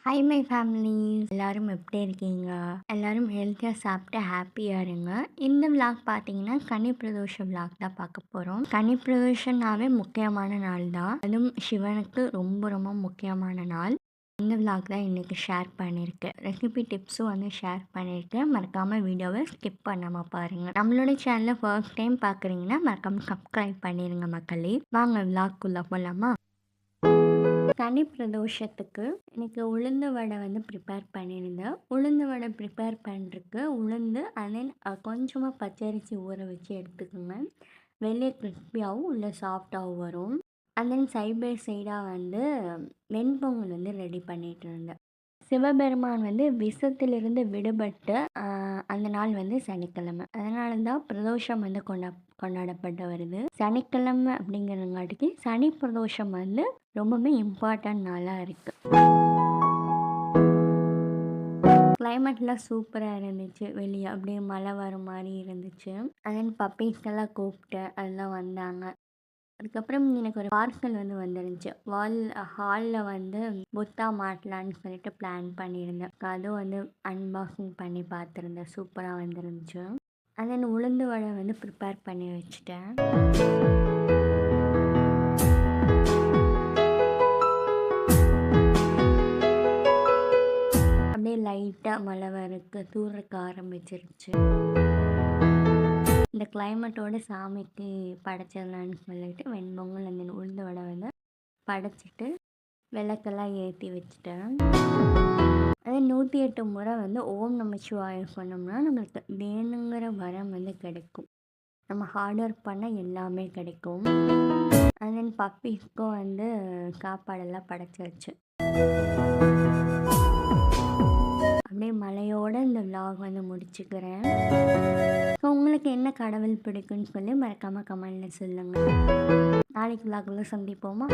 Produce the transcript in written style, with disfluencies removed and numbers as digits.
Hi my families எல்லாரும் எப்படி இருக்கீங்க? எல்லாரும் ஹெல்த்தியாக சாப்பிட்டு ஹாப்பியாக இருங்க. இந்த விலாக் பார்த்தீங்கன்னா கன்னி பிரதோஷ விலாக் தான் பார்க்க போகிறோம். கன்னி பிரதோஷம்னாவே முக்கியமான நாள் தான். அதுவும் சிவனுக்கு ரொம்ப ரொம்ப முக்கியமான நாள். இந்த விலாக் தான் இன்றைக்கி ஷேர் பண்ணியிருக்கேன். ரெசிபி டிப்ஸும் வந்து ஷேர் பண்ணியிருக்கேன். மறக்காமல் வீடியோவை ஸ்கிப் பண்ணாமல் பாருங்கள். நம்மளோட சேனலை ஃபர்ஸ்ட் டைம் பார்க்குறீங்கன்னா மறக்காமல் சப்ஸ்கிரைப் பண்ணிடுங்க மக்களே. வாங்க விலாக்குள்ளே போகலாமா? சனி பிரதோஷத்துக்கு எனக்கு உளுந்து வடை வந்து ப்ரிப்பேர் பண்ணியிருந்தேன். உளுந்து வடை ப்ரிப்பேர் பண்ணுறதுக்கு உளுந்து அண்ட் தென் கொஞ்சமாக பச்சரிசி ஊற வச்சு எடுத்துக்கோங்க. வெளியே கிறிஸ்பியாகவும் உள்ள சாஃப்டாகவும் வரும். அண்ட் தென் சைட் பை சைடாக வந்து வெண்பொங்கல் வந்து ரெடி பண்ணிகிட்டு இருந்தேன். சிவபெருமான் வந்து விஷத்திலிருந்து விடுபட்டு அந்த நாள் வந்து சனிக்கிழமை. அதனால தான் பிரதோஷம் வந்து கொண்டாடப்பட்டு வருது. சனிக்கிழமை அப்படிங்கிறங்காட்டிக்கு சனி பிரதோஷம் வந்து ரொம்பவுமே இம்பார்ட்டன்ட் நாளாக இருக்குது. கிளைமேட்லாம் சூப்பராக இருந்துச்சு. வெளியே அப்படியே மழை வர மாதிரி இருந்துச்சு. அண்ட் பப்பீஸ்க்கெல்லாம் கூப்பிட்டு அதெல்லாம் வந்தாங்க. அதுக்கப்புறம் எனக்கு ஒரு பார்சல் வந்து வந்துருந்துச்சு. ஹாலில் வந்து புத்தா மாட்டலான்னு சொல்லிட்டு பிளான் பண்ணியிருந்தேன். அதுவும் வந்து அன்பாக்சிங் பண்ணி பார்த்துருந்தேன். சூப்பராக வந்துருந்துச்சு. அண்ட் தென் உளுந்து வடை வந்து ப்ரிப்பேர் பண்ணி வச்சுட்டேன். அப்படியே லைட்டாக மழை வரக்கு தூரக்க ஆரம்பிச்சிருச்சு. இந்த கிளைமேட்டோட சாமிக்கு படைச்சிடலான்னு சொல்லிட்டு வெண்பொங்கல் அந்த உளுந்து வடை வந்து படைச்சிட்டு விளக்கெல்லாம் ஏற்றி வச்சுட்டேன். அதே 108 முறை வந்து ஓம் நமச்சிவாய சொன்னோம்னா நம்மளுக்கு வேணுங்கிற வரம் வந்து கிடைக்கும். நம்ம ஹார்ட் ஒர்க் பண்ணால் எல்லாமே கிடைக்கும். அண்ட் தென் பப்பீஸ்க்கும் வந்து சாப்பாடெல்லாம் படைச்சாச்சு. அப்படியே மழையோட இந்த விலாக் வந்து முடிச்சுக்கிறேன். ஸோ உங்களுக்கு என்ன கடவுள் பிடிக்கும்னு சொல்லி மறக்காமல் கமெண்டில் சொல்லுங்கள். நாளைக்கு விலாகில் சந்திப்போமா?